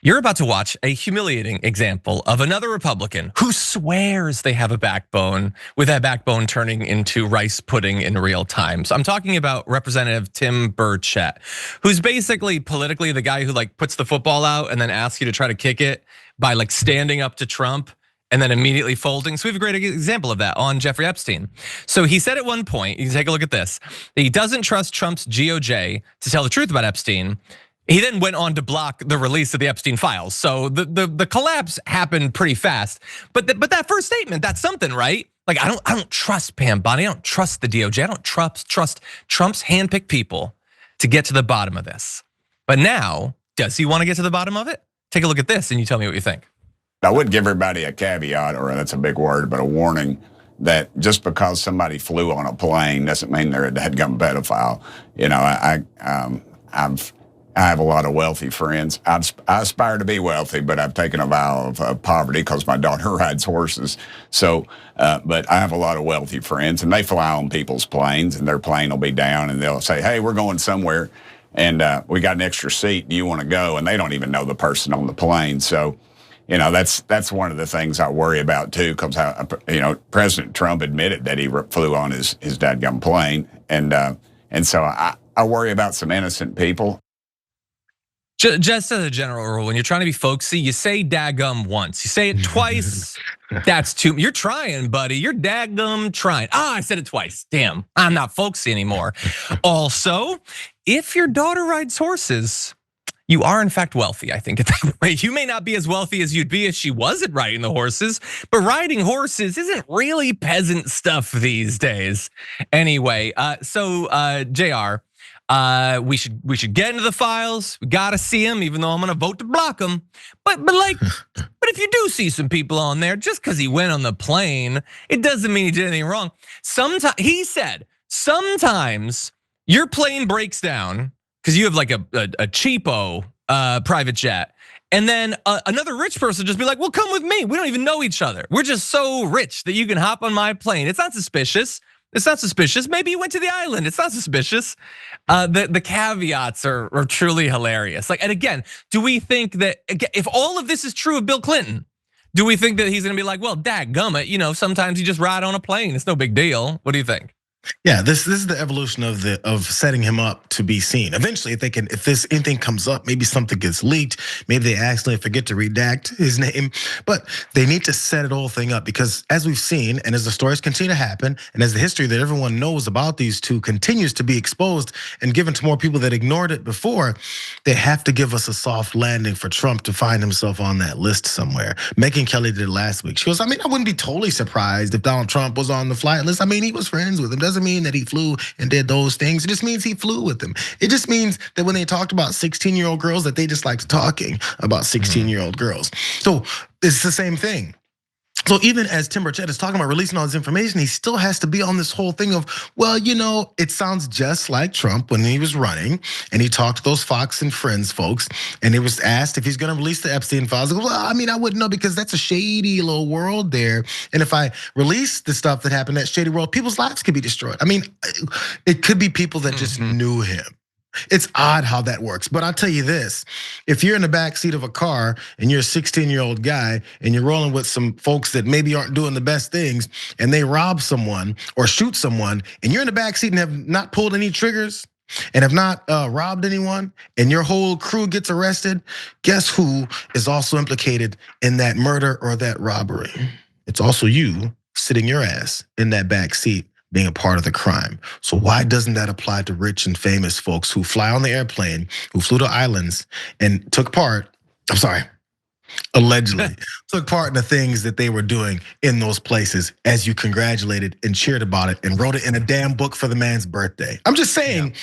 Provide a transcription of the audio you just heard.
You're about to watch a humiliating example of another Republican who swears they have a backbone, with that backbone turning into rice pudding in real time. So I'm talking about Representative Tim Burchett, who's basically politically the guy who puts the football out and then asks you to try to kick it by standing up to Trump and then immediately folding. So we have a great example of that on Jeffrey Epstein. So he said at one point, you can take a look at this, that he doesn't trust Trump's GOJ to tell the truth about Epstein. He then went on to block the release of the Epstein files. So the collapse happened pretty fast. But that first statement, that's something, right? I don't trust Pam Bondi. I don't trust the DOJ. I don't trust Trump's handpicked people to get to the bottom of this. But now, does he want to get to the bottom of it? Take a look at this and you tell me what you think. I would give everybody a caveat, or that's a big word, but a warning that just because somebody flew on a plane doesn't mean they're a dadgum pedophile. You know, I have a lot of wealthy friends. I aspire to be wealthy, but I've taken a vow of poverty because my daughter rides horses. So, but I have a lot of wealthy friends, and they fly on people's planes, and their plane will be down, and they'll say, "Hey, we're going somewhere, and we got an extra seat. Do you want to go?" And they don't even know the person on the plane. So, you know, that's one of the things I worry about too, because President Trump admitted that he flew on his dadgum plane, and so I worry about some innocent people. Just as a general rule, when you're trying to be folksy, you say dadgum once. You say it twice, that's too. You're trying, buddy. You're dadgum trying. I said it twice. Damn, I'm not folksy anymore. Also, if your daughter rides horses, you are in fact wealthy, I think, at that rate. You may not be as wealthy as you'd be if she wasn't riding the horses, but riding horses isn't really peasant stuff these days. Anyway, so JR, we should get into the files. We gotta see them, even though I'm gonna vote to block them. But if you do see some people on there, just because he went on the plane, it doesn't mean he did anything wrong. Sometimes he said, sometimes your plane breaks down because you have a cheapo private jet. And then another rich person just be like, well, come with me. We don't even know each other. We're just so rich that you can hop on my plane. It's not suspicious. It's not suspicious. Maybe you went to the island. It's not suspicious. The caveats are truly hilarious. And again, do we think that if all of this is true of Bill Clinton, do we think that he's gonna be like, well, dadgummit, sometimes you just ride on a plane. It's no big deal. What do you think? Yeah, this is the evolution of setting him up to be seen. Eventually, if anything comes up, maybe something gets leaked, maybe they accidentally forget to redact his name, but they need to set it whole thing up, because as we've seen, and as the stories continue to happen, and as the history that everyone knows about these two continues to be exposed and given to more people that ignored it before, they have to give us a soft landing for Trump to find himself on that list somewhere. Megyn Kelly did it last week. She goes, I wouldn't be totally surprised if Donald Trump was on the flight list. He was friends with him. Doesn't mean that he flew and did those things. It just means he flew with them. It just means that when they talked about 16-year-old girls, that they just liked talking about 16-year-old girls. So it's the same thing. So even as Tim Burchett is talking about releasing all this information, he still has to be on this whole thing of, well, it sounds just like Trump when he was running and he talked to those Fox and Friends folks, and he was asked if he's gonna release the Epstein files. He goes, well, I wouldn't know, because that's a shady little world there. And if I release the stuff that happened in that shady world, people's lives could be destroyed. It could be people that just knew him. It's odd how that works, but I'll tell you this: if you're in the back seat of a car and you're a 16-year-old guy and you're rolling with some folks that maybe aren't doing the best things, and they rob someone or shoot someone, and you're in the back seat and have not pulled any triggers and have not robbed anyone, and your whole crew gets arrested, guess who is also implicated in that murder or that robbery? It's also you sitting your ass in that back seat, being a part of the crime. So why doesn't that apply to rich and famous folks who fly on the airplane, who flew to islands and allegedly took part in the things that they were doing in those places, as you congratulated and cheered about it and wrote it in a damn book for the man's birthday? I'm just saying.